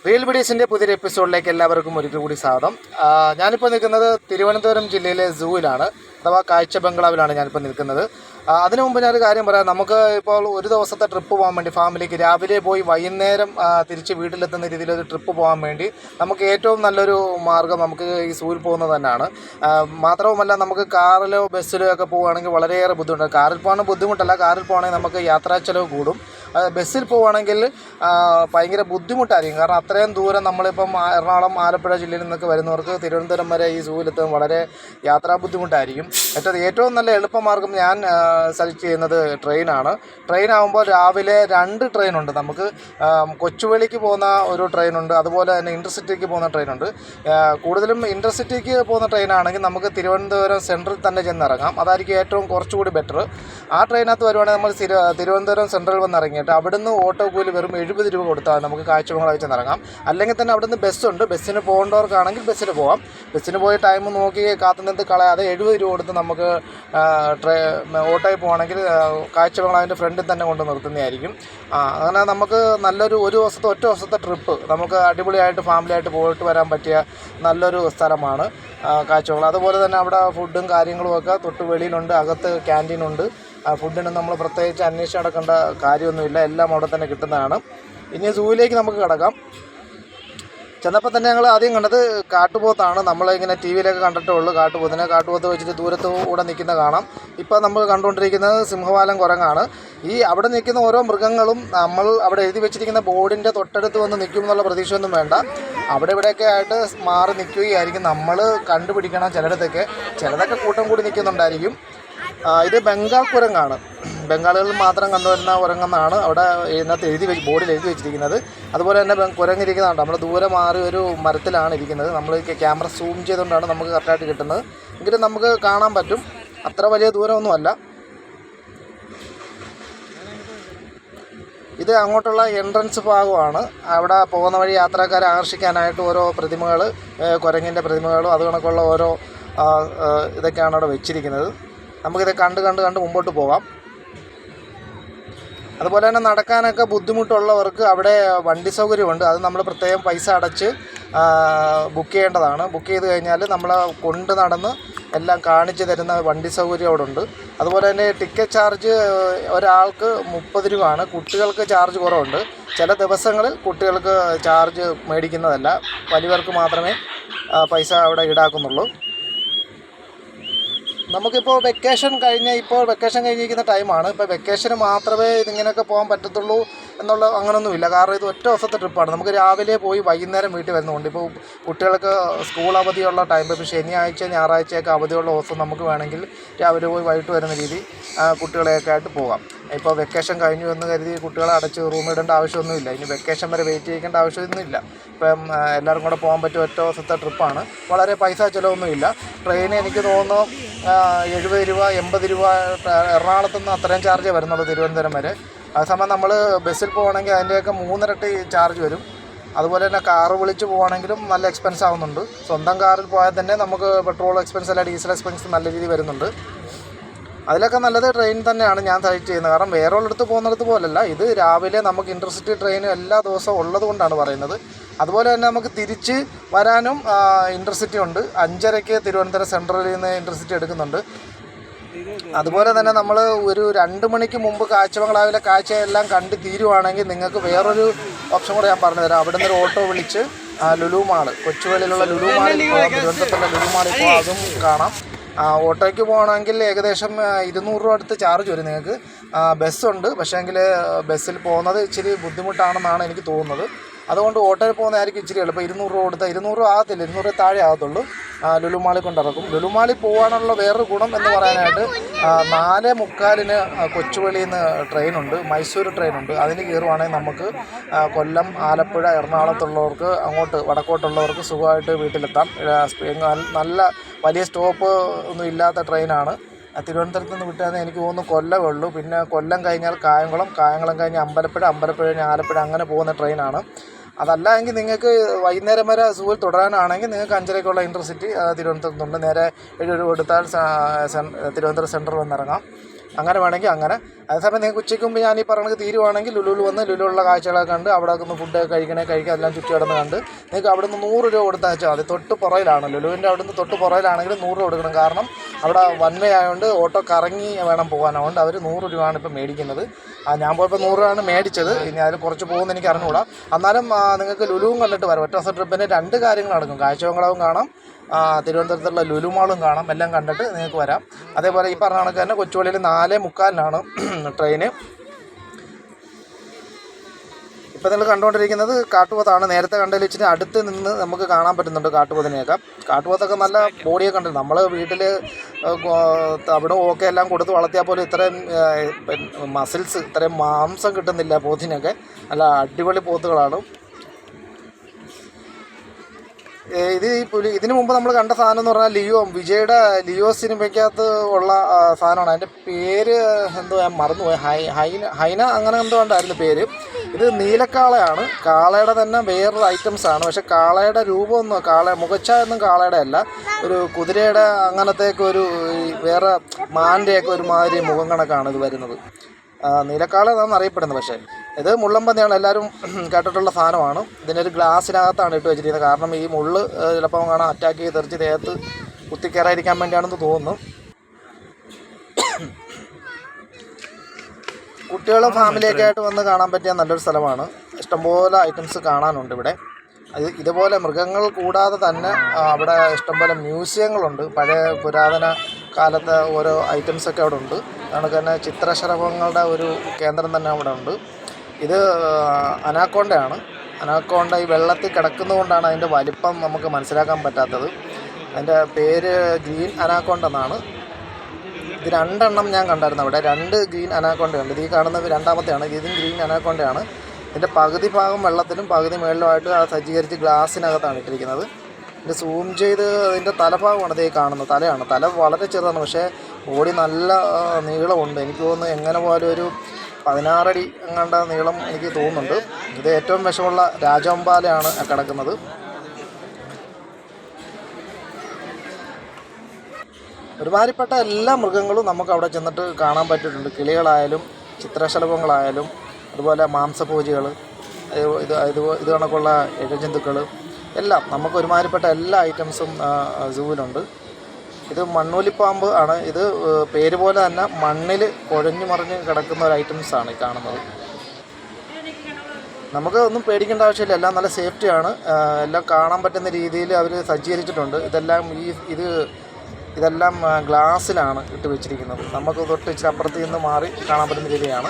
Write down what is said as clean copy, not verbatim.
Real വീഡിയോസിൻ്റെ പുതിയൊരു എപ്പിസോഡിലേക്ക് എല്ലാവർക്കും ഒരിക്കൽ കൂടി സ്വാഗതം. ഞാനിപ്പോൾ നിൽക്കുന്നത് തിരുവനന്തപുരം ജില്ലയിലെ സൂവിലാണ്, അഥവാ കാഴ്ച ബംഗ്ലാവിലാണ് ഞാനിപ്പോൾ നിൽക്കുന്നത്. അതിനു മുമ്പ് ഞാനൊരു കാര്യം പറയാം. നമുക്ക് ഇപ്പോൾ ഒരു ദിവസത്തെ ട്രിപ്പ് പോകാൻ വേണ്ടി ഫാമിലിക്ക് രാവിലെ പോയി വൈകുന്നേരം തിരിച്ച് വീട്ടിലെത്തുന്ന രീതിയിലൊരു ട്രിപ്പ് പോകാൻ വേണ്ടി നമുക്ക് ഏറ്റവും നല്ലൊരു മാർഗ്ഗം നമുക്ക് ഈ സൂവിൽ പോകുന്നത് തന്നെയാണ്. മാത്രവുമല്ല, നമുക്ക് കാറിലോ ബസ്സിലോ ഒക്കെ പോവുകയാണെങ്കിൽ വളരെയേറെ ബുദ്ധിമുട്ടാണ്. കാറിൽ പോകാൻ ബുദ്ധിമുട്ടല്ല, കാറിൽ പോകണമെങ്കിൽ നമുക്ക് യാത്രാ ചെലവ് കൂടും. ബസ്സിൽ പോവുകയാണെങ്കിൽ ഭയങ്കര ബുദ്ധിമുട്ടായിരിക്കും. കാരണം അത്രയും ദൂരം നമ്മളിപ്പം എറണാകുളം ആലപ്പുഴ ജില്ലയിൽ നിന്നൊക്കെ വരുന്നവർക്ക് തിരുവനന്തപുരം വരെ ഈ സൂവിലെത്താൻ വളരെ യാത്രാ ബുദ്ധിമുട്ടായിരിക്കും. ഏറ്റവും നല്ല എളുപ്പമാർഗ്ഗം ഞാൻ സജസ്റ്റ് ചെയ്യുന്നത് ട്രെയിനാണ്. ട്രെയിനാകുമ്പോൾ രാവിലെ 2 ട്രെയിനുണ്ട്. നമുക്ക് കൊച്ചുവേളിക്ക് പോകുന്ന ഒരു ട്രെയിനുണ്ട്, അതുപോലെ തന്നെ ഇൻ്റർസിറ്റിക്ക് പോകുന്ന ട്രെയിനുണ്ട്. കൂടുതലും ഇൻ്റർസിറ്റിക്ക് പോകുന്ന ട്രെയിനാണെങ്കിൽ നമുക്ക് തിരുവനന്തപുരം സെൻട്രൽ തന്നെ ചെന്നിറങ്ങാം. അതായിരിക്കും ഏറ്റവും കുറച്ചുകൂടി ബെറ്റർ. ആ ട്രെയിനകത്ത് വരുവാണെങ്കിൽ നമ്മൾ തിരുവനന്തപുരം സെൻട്രൽ വന്നിറങ്ങിയിട്ട് അവിടുന്ന് ഓട്ടോ കൂലി വെറും 70 രൂപ കൊടുത്താൽ നമുക്ക് കാഴ്ചബംഗ്ലാവിൽ ചെന്നിറങ്ങാം. അല്ലെങ്കിൽ തന്നെ അവിടുന്ന് ബസ്സുണ്ട്. ബസ്സിന് പോകേണ്ടവർക്കാണെങ്കിൽ ബസ്സിന് പോകാം. ബസ്സിന് പോയി ടൈം നോക്കി കാത്തുനിന്ന് കളയാതെ 70 രൂപ കൊടുത്ത് നമുക്ക് ഓട്ടോയിൽ പോകുകയാണെങ്കിൽ കാഴ്ചബംഗ്ലാവിൻ്റെ ഫ്രണ്ടിൽ തന്നെ കൊണ്ട് നിർത്തുന്നതായിരിക്കും. അങ്ങനെ നമുക്ക് നല്ലൊരു ഒറ്റ ദിവസത്തെ ട്രിപ്പ് നമുക്ക് അടിപൊളിയായിട്ട് ഫാമിലിയായിട്ട് പോയിട്ട് വരാൻ പറ്റിയ നല്ലൊരു സ്ഥലമാണ് കാഴ്ചബംഗ്ലാവ്. അതുപോലെ തന്നെ അവിടെ ഫുഡും കാര്യങ്ങളുമൊക്കെ തൊട്ട് വെളിയിലുണ്ട്, അകത്ത് ക്യാൻറ്റീനുണ്ട്. ഫുഡിന് നമ്മൾ പ്രത്യേകിച്ച് അന്വേഷിച്ച് നടക്കേണ്ട കാര്യമൊന്നുമില്ല, എല്ലാം അവിടെ തന്നെ കിട്ടുന്നതാണ്. ഇനി സൂവിലേക്ക് നമുക്ക് കിടക്കാം. ചെന്നപ്പോൾ തന്നെ ഞങ്ങൾ ആദ്യം കണ്ടത് കാട്ടുപോത്താണ്. നമ്മളിങ്ങനെ ടി വിയിലൊക്കെ കണ്ടിട്ടേ ഉള്ളൂ കാട്ടുപോത്ത് വെച്ചിട്ട് ദൂരത്ത് കൂടെ നിൽക്കുന്ന കാണാം. ഇപ്പോൾ നമ്മൾ കണ്ടുകൊണ്ടിരിക്കുന്നത് സിംഹവാലൻ കുരങ്ങാണ്. അവിടെ നിൽക്കുന്ന ഓരോ മൃഗങ്ങളും നമ്മൾ അവിടെ എഴുതി വെച്ചിരിക്കുന്ന ബോർഡിൻ്റെ തൊട്ടടുത്ത് വന്ന് നിൽക്കും എന്നുള്ള പ്രതീക്ഷയൊന്നും വേണ്ട. അവിടെ ഇവിടെയൊക്കെ ആയിട്ട് മാറി നിൽക്കുകയായിരിക്കും. നമ്മൾ കണ്ടുപിടിക്കണം. ചിലതൊക്കെ കൂട്ടം കൂടി നിൽക്കുന്നുണ്ടായിരിക്കും. ഇത് ബംഗാൾ കുരങ്ങാണ്. ബംഗാളുകളിൽ മാത്രം കണ്ടുവരുന്ന കുരങ്ങെന്നാണ് അവിടെ ഇതിനകത്ത് ബോർഡിൽ എഴുതി വെച്ചിരിക്കുന്നത്. അതുപോലെ തന്നെ കുരങ്ങിരിക്കുന്നതാണ്. നമ്മൾ ദൂരെ മാറി ഒരു മരത്തിലാണ് ഇരിക്കുന്നത്. നമ്മൾ ക്യാമറ സൂം ചെയ്തുകൊണ്ടാണ് നമുക്ക് കറക്റ്റായിട്ട് കിട്ടുന്നത്. എങ്കിലും നമുക്ക് കാണാൻ പറ്റും. അത്ര വലിയ ദൂരമൊന്നുമല്ല. ഇത് അങ്ങോട്ടുള്ള എൻട്രൻസ് ഭാഗമാണ്. അവിടെ പോകുന്ന വഴി യാത്രക്കാരെ ആകർഷിക്കാനായിട്ട് ഓരോ പ്രതിമകൾ, കുരങ്ങിൻ്റെ പ്രതിമകളും അത് കണക്കുള്ള ഓരോ ഇതൊക്കെയാണ് അവിടെ വെച്ചിരിക്കുന്നത്. നമുക്കിത് കണ്ട് മുമ്പോട്ട് പോകാം. അതുപോലെ തന്നെ നടക്കാനൊക്കെ ബുദ്ധിമുട്ടുള്ളവർക്ക് അവിടെ വണ്ടി സൗകര്യമുണ്ട്. അത് നമ്മൾ പ്രത്യേകം പൈസ അടച്ച് ബുക്ക് ചെയ്യേണ്ടതാണ്. ബുക്ക് ചെയ്ത് കഴിഞ്ഞാൽ നമ്മൾ കൊണ്ട് നടന്ന് എല്ലാം കാണിച്ച് തരുന്ന വണ്ടി സൗകര്യം അവിടെ ഉണ്ട്. അതുപോലെ തന്നെ ടിക്കറ്റ് ചാർജ് ഒരാൾക്ക് 30 രൂപയാണ്. കുട്ടികൾക്ക് ചാർജ് കുറവുണ്ട്. ചില ദിവസങ്ങളിൽ കുട്ടികൾക്ക് ചാർജ് മേടിക്കുന്നതല്ല, വലിയവർക്ക് മാത്രമേ പൈസ അവിടെ ഈടാക്കുന്നുള്ളൂ. നമുക്കിപ്പോൾ വെക്കേഷൻ കഴിഞ്ഞിരിക്കുന്ന ടൈമാണ്. ഇപ്പോൾ വെക്കേഷന് മാത്രമേ ഇതിങ്ങനെയൊക്കെ പോകാൻ പറ്റത്തുള്ളൂ എന്നുള്ള അങ്ങനൊന്നുമില്ല. കാരണം ഇത് ഒറ്റ ദിവസത്തെ ട്രിപ്പാണ്. നമുക്ക് രാവിലെ പോയി വൈകുന്നേരം വീട്ടിൽ വരുന്നതുകൊണ്ട് ഇപ്പോൾ കുട്ടികൾക്ക് സ്കൂൾ അവധിയുള്ള ടൈം, ഇപ്പോൾ ശനിയാഴ്ച ഞായറാഴ്ചയൊക്കെ അവധിയുള്ള ദിവസം നമുക്ക് വേണമെങ്കിൽ രാവിലെ പോയി വൈകിട്ട് വരുന്ന രീതി കുട്ടികളെയൊക്കെ ആയിട്ട് പോകാം. ഇപ്പോൾ വെക്കേഷൻ കഴിഞ്ഞു എന്ന് കരുതി കുട്ടികളെ അടച്ച് റൂമിടേണ്ട ആവശ്യമൊന്നുമില്ല. ഇനി വെക്കേഷൻ വരെ വെയിറ്റ് ചെയ്യേണ്ട ആവശ്യമൊന്നുമില്ല. ഇപ്പം എല്ലാവർക്കും കൂടെ പോകാൻ പറ്റിയ ഒറ്റ ദിവസത്തെ ട്രിപ്പാണ്. വളരെ പൈസ ചിലവൊന്നുമില്ല. ട്രെയിന് എനിക്ക് തോന്നുന്നു 70 രൂപ 80 രൂപ എറണാകുളത്തു നിന്ന് അത്രയും ചാർജേ വരുന്നുള്ളൂ തിരുവനന്തപുരം വരെ. അതേസമയം നമ്മൾ ബസ്സിൽ പോവുകയാണെങ്കിൽ അതിൻ്റെയൊക്കെ 3 ഇരട്ടി ചാർജ് വരും. അതുപോലെ തന്നെ കാറ് വിളിച്ച് പോവുകയാണെങ്കിലും നല്ല എക്സ്പെൻസ് ആവുന്നുണ്ട്. സ്വന്തം കാറിൽ പോയാൽ തന്നെ നമുക്ക് പെട്രോൾ എക്സ്പെൻസ് അല്ല ഡീസൽ എക്സ്പെൻസ് നല്ല രീതിയിൽ വരുന്നുണ്ട്. അതിലൊക്കെ നല്ലത് ട്രെയിൻ തന്നെയാണ് ഞാൻ സജസ്റ്റ് ചെയ്യുന്നത്. കാരണം വേറെ ഉള്ളിടത്ത് പോകുന്നിടത്ത് പോലല്ല. ഇത് രാവിലെ നമുക്ക് ഇൻ്റർസിറ്റി ട്രെയിൻ എല്ലാ ദിവസവും ഉള്ളത് കൊണ്ടാണ് പറയുന്നത്. അതുപോലെ തന്നെ നമുക്ക് തിരിച്ച് വരാനും ഇൻ്റർസിറ്റി ഉണ്ട്. 5:30 തിരുവനന്തപുരം സെൻട്രലിൽ നിന്ന് ഇൻ്റർസിറ്റി എടുക്കുന്നുണ്ട്. അതുപോലെ തന്നെ നമ്മൾ ഒരു 2 മണിക്ക് മുമ്പ് കാഴ്ചബംഗ്ലാവിലെ കാഴ്ചയെല്ലാം കണ്ട് തീരുവാണെങ്കിൽ നിങ്ങൾക്ക് വേറൊരു ഓപ്ഷൻ കൂടെ ഞാൻ പറഞ്ഞുതരാം. അവിടെ നിന്ന് ഒരു ഓട്ടോ വിളിച്ച് ലുലു മാൾ, കൊച്ചുവേളിയിലുള്ള ലുലു മാളിൽ പോകാം. തിരുവനന്തപുരത്തുള്ള ലുലു മാളിൽ പോകാം, അതും കാണാം. ഓട്ടോയ്ക്ക് പോകണമെങ്കിൽ ഏകദേശം 200 രൂപ അടുത്ത് ചാർജ് വരും നിങ്ങൾക്ക്. ബസ്സുണ്ട്, പക്ഷേങ്കിൽ ബസ്സിൽ പോകുന്നത് ഇച്ചിരി ബുദ്ധിമുട്ടാണെന്നാണ് എനിക്ക് തോന്നുന്നത്. അതുകൊണ്ട് ഓട്ടോയിൽ പോകുന്നതായിരിക്കും ഇച്ചിരി എളുപ്പം. 200 രൂപ കൊടുത്താൽ 200 രൂപ ആകത്തില്ല, 200 താഴെ ആകത്തുള്ളൂ. ലുലു മാളിൽ കൊണ്ടിറക്കും. ലുലു മാളിൽ പോകാനുള്ള വേറൊരു ഗുണം എന്ന് പറയാനായിട്ട് 4:45 കൊച്ചുവേളിയിൽ നിന്ന് ട്രെയിനുണ്ട്, മൈസൂർ ട്രെയിനുണ്ട്. അതിന് കയറുവാണെങ്കിൽ നമുക്ക് കൊല്ലം, ആലപ്പുഴ, എറണാകുളത്തുള്ളവർക്ക് അങ്ങോട്ട് വടക്കോട്ടുള്ളവർക്ക് സുഖമായിട്ട് വീട്ടിലെത്താം. നല്ല വലിയ സ്റ്റോപ്പ് ഒന്നും ഇല്ലാത്ത ട്രെയിനാണ്. തിരുവനന്തപുരത്ത് നിന്ന് വിട്ടാൽ എനിക്ക് തോന്നുന്നു കൊല്ലമേ ഉള്ളൂ. പിന്നെ കൊല്ലം കഴിഞ്ഞാൽ കായംകുളം കഴിഞ്ഞ് അമ്പലപ്പുഴ കഴിഞ്ഞ് ആലപ്പുഴ അങ്ങനെ പോകുന്ന ട്രെയിനാണ്. അതല്ല എങ്കിൽ നിങ്ങൾക്ക് വൈകുന്നേരം വരെ സൂവിൽ തുടരാനാണെങ്കിൽ നിങ്ങൾക്ക് 5:30 ഇൻ്റർസിറ്റി തിരുവനന്തപുരത്തുണ്ട്. നേരെ 70 രൂപ എടുത്താൽ തിരുവനന്തപുരം സെൻട്രൽ വന്നിറങ്ങാം. അങ്ങനെ വേണമെങ്കിൽ അങ്ങനെ. അതേസമയം നിങ്ങൾക്ക് ഉച്ചയ്ക്ക് മുമ്പ് ഞാൻ ഈ പറഞ്ഞത് തീരുവാണെങ്കിൽ ലുലുവിൽ വന്ന് ലുലുവിലുള്ള കാഴ്ചകളൊക്കെ കണ്ട് അവിടെ നിന്ന് ഫുഡ് കഴിക്കുക എല്ലാം ചുറ്റി കിടന്ന് കണ്ട് നിങ്ങൾക്ക് അവിടെ നിന്ന് 100 രൂപ കൊടുത്താൽ വെച്ചാൽ മതി. തൊട്ട് പുറയിലാണ് ലുലുവിൻ്റെ അവിടെ നിന്ന് തൊട്ട് പുറയിലാണെങ്കിൽ 100 രൂപ കൊടുക്കണം. കാരണം അവിടെ വൺ വേ ആയതുകൊണ്ട് ഓട്ടോ കറങ്ങി വേണം പോകാനായതുകൊണ്ട് അവർ 100 രൂപയാണ് ഇപ്പോൾ മേടിക്കുന്നത്. ഞാൻ പോയപ്പോൾ 100 രൂപയാണ് മേടിച്ചത്. ഇനി അതിൽ കുറച്ച് പോകുമെന്ന് എനിക്ക് അറിഞ്ഞുകൂടാ. എന്നാലും നിങ്ങൾക്ക് ലുലുവും കണ്ടിട്ട് വരാം. ഒറ്റ ദിവസം ട്രിപ്പിന് 2 കാര്യങ്ങൾ നടക്കും. കാഴ്ചബംഗ്ലാവും കാണാം, തിരുവനന്തപുരത്തുള്ള ലുലു മാളും കാണാം. എല്ലാം കണ്ടിട്ട് നിങ്ങൾക്ക് വരാം. അതേപോലെ ഈ പറഞ്ഞ കണക്ക് തന്നെ കൊച്ചുവേളിയിൽ 4:45 ട്രെയിന്. ഇപ്പം നിങ്ങൾ കണ്ടുകൊണ്ടിരിക്കുന്നത് കാട്ടുപോത്താണ്. നേരത്തെ കണ്ടതിൽ ഇച്ചിരി അടുത്ത് നിന്ന് നമുക്ക് കാണാൻ പറ്റുന്നുണ്ട് കാട്ടുപോത്തിനെയൊക്കെ. കാട്ടുപോത്തൊക്കെ നല്ല ബോഡിയൊക്കെ ഉണ്ട്. നമ്മൾ വീട്ടിൽ അവിടെ ഓക്കെ എല്ലാം കൊടുത്ത് വളർത്തിയാൽ പോലും ഇത്രയും മസിൽസ്, ഇത്രയും മാംസം കിട്ടുന്നില്ല പോത്തിനൊക്കെ. നല്ല അടിപൊളി പോത്തുകളാണ്. ഇതിനു മുമ്പ് നമ്മൾ കണ്ട സാധനം എന്ന് പറഞ്ഞാൽ വിജയുടെ ലിയോ സിനിമയ്ക്കകത്ത് ഉള്ള സാധനമാണ്. അതിൻ്റെ പേര് എന്തോ ഞാൻ മറന്നുപോയി. ഹൈന അങ്ങനെ എന്തോ ഉണ്ടായിരുന്നു പേര്. ഇത് നീലക്കാളയാണ്. കാളയുടെ തന്നെ വേറൊരു ഐറ്റംസാണ്. പക്ഷെ കാളയുടെ രൂപമൊന്നും മുഖച്ഛായൊന്നും കാളയുടെ അല്ല. ഒരു കുതിരയുടെ അങ്ങനത്തേക്ക് ഒരു വേറെ മാൻ്റെയൊക്കെ ഒരുമാതിരി മുഖം കണക്കാണ് ഇത് വരുന്നത്. നീലക്കാള എന്നാണ് അറിയപ്പെടുന്നത്. പക്ഷേ ഇത് മുള്ളൻപന്നിയാണ്. എല്ലാവരും കേട്ടിട്ടുള്ള സാധനമാണ്. ഇതിനൊരു ഗ്ലാസ്സിനകത്താണ് ഇട്ട് വെച്ചിരിക്കുന്നത്. കാരണം ഈ മുള്ള് ചിലപ്പോൾ കാണാൻ അറ്റാക്ക് ചെയ്ത് തെറിച്ച് ദേഹത്ത് കുത്തിക്കയറാതിരിക്കാൻ വേണ്ടിയാണെന്ന് തോന്നുന്നു. കുട്ടികളും ഫാമിലിയൊക്കെ ആയിട്ട് വന്ന് കാണാൻ പറ്റിയ നല്ലൊരു സ്ഥലമാണ്. ഇഷ്ടംപോലെ ഐറ്റംസ് കാണാനുണ്ട് ഇവിടെ. ഇതുപോലെ മൃഗങ്ങൾ കൂടാതെ തന്നെ അവിടെ ഇഷ്ടംപോലെ മ്യൂസിയങ്ങളുണ്ട്. പഴയ പുരാതന കാലത്തെ ഓരോ ഐറ്റംസൊക്കെ അവിടെ ഉണ്ട്. അതുകൊണ്ട് തന്നെ ചിത്രശലഭങ്ങളുടെ ഒരു കേന്ദ്രം തന്നെ അവിടെ ഉണ്ട്. ഇത് അനാക്കോണ്ടയാണ്. അനാക്കോണ്ട ഈ വെള്ളത്തിൽ കിടക്കുന്നതുകൊണ്ടാണ് അതിൻ്റെ വലിപ്പം നമുക്ക് മനസ്സിലാക്കാൻ പറ്റാത്തത്. അതിൻ്റെ പേര് ഗ്രീൻ അനാക്കോണ്ട എന്നാണ്. ഇത് 2 എണ്ണം ഞാൻ കണ്ടായിരുന്നു അവിടെ. 2 ഗ്രീൻ അനാക്കോണ്ടയുണ്ട്. ഇത് ഈ കാണുന്നത് 2ാമത്തെയാണ്. ഇതും ഗ്രീൻ അനാക്കോണ്ടയാണ്. ഇതിൻ്റെ പകുതി ഭാഗം വെള്ളത്തിലും പകുതി മുകളിലുമായിട്ട് സജ്ജീകരിച്ച് ഗ്ലാസ്സിനകത്താണ് ഇട്ടിരിക്കുന്നത്. ഇത് സൂം ചെയ്ത് അതിൻ്റെ തലഭാഗമാണ് ഇത് കാണുന്നത്. തല വളരെ ചെറുതാണ്. പക്ഷേ ബോഡി നല്ല നീളമുണ്ട്. എനിക്ക് തോന്നുന്നു എങ്ങനെ പോലും ഒരു 16 അടി എങ്ങാണ്ട നീളം എനിക്ക് തോന്നുന്നുണ്ട്. ഇത് ഏറ്റവും വിഷമുള്ള രാജവെമ്പാലയാണ് കിടക്കുന്നത്. ഒരുമാതിരിപ്പെട്ട എല്ലാ മൃഗങ്ങളും നമുക്ക് അവിടെ ചെന്നിട്ട് കാണാൻ പറ്റിയിട്ടുണ്ട്. കിളികളായാലും ചിത്രശലഭങ്ങളായാലും അതുപോലെ മാംസഭോജികൾ, ഇത് കണക്കുള്ള ഇഴജന്തുക്കൾ എല്ലാം നമുക്ക് ഒരുമാതിരിപ്പെട്ട എല്ലാ ഐറ്റംസും സൂവിലുണ്ട്. ഇത് മണ്ണൂലിപ്പാമ്പ് ആണ്. ഇത് പേര് പോലെ തന്നെ മണ്ണിൽ കുഴഞ്ഞു മറിഞ്ഞ് കിടക്കുന്ന ഒരു ഐറ്റംസാണ് ഈ കാണുന്നത്. നമുക്ക് ഒന്നും പേടിക്കേണ്ട ആവശ്യമില്ല. എല്ലാം നല്ല സേഫ്റ്റിയാണ്. എല്ലാം കാണാൻ പറ്റുന്ന രീതിയിൽ അവർ സജ്ജീകരിച്ചിട്ടുണ്ട്. ഇതെല്ലാം ഗ്ലാസ്സിലാണ് ഇട്ട് വെച്ചിരിക്കുന്നത്. നമുക്ക് തൊട്ട് ഇച്ചിരി അപ്പുറത്ത് നിന്ന് മാറി കാണാൻ പറ്റുന്ന രീതിയാണ്.